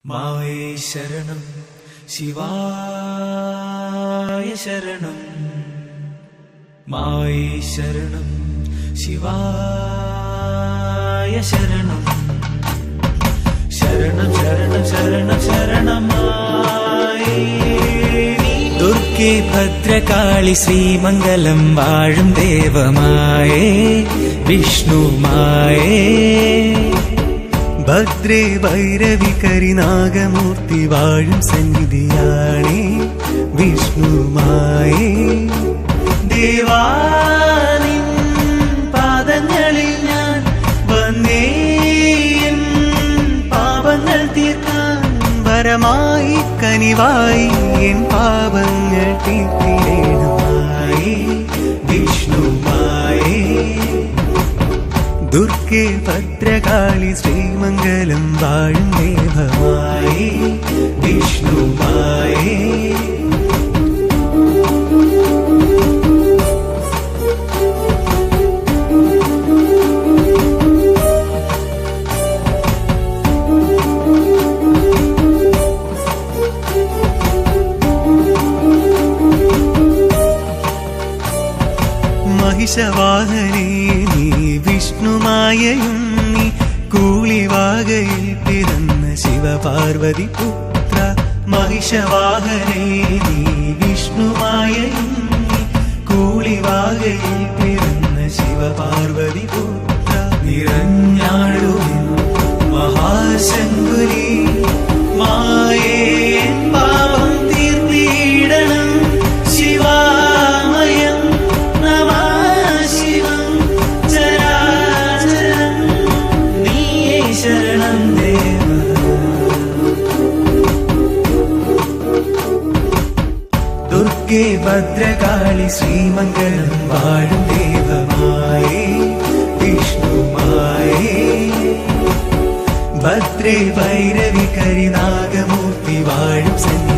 മായേ ശരണം ശിവായ ശരണം മായേ ശരണം ശിവായ ശരണം ശരണം ശരണം ശരണം ശരണമായി ദുർഗേ ഭദ്രകാളി ശ്രീമംഗലം വാഴും ദേവമായേ വിഷ്ണുമായേ ഭദ്രേ ഭൈരവി കരിനാഗമൂർത്തി വാഴും സന്നിധിയാണേ വിഷ്ണുമായേ ദേവാനിൻ പാദങ്ങളിൽ ഞാൻ വന്നേ പാപങ്ങൾ തീർക്കാൻ വരമായി കനിവായി എൻ പാപങ്ങൾ തീർത്തിടേണമായി വിഷ്ണുമായേ ദുർഗേ ഭദ്രകാളി ശ്രീമംഗലം വാഴും ദേവമായേ വിഷ്ണുമായേ മഹിഷവാഹനേ നീ വിഷ്ണുമായയും നീ കൂളിവാകയിൽ പിറന്ന ശിവപാർവതി പുത്ര മഹിഷവാഹനേ നീ വിഷ്ണുമായയും നീ കൂളിവാകയിൽ പിറന്ന ശിവപാർവതി പുത്ര നിറഞ്ഞാടുവിൻ മഹാശങ്കുലി മായേ പാപം തീർത്തിടണം ശിവാമയം നമഃ ശിവം ചരാചരം നീയേ ശരണം ദേവ ദുർഗേ ഭദ്രകാളി ശ്രീമംഗലം വാഴും ദേവമായേ വിഷ്ണുമായേ ഭദ്രേ ഭൈരവി കരിനാഗമൂർത്തി വാഴും സന്നി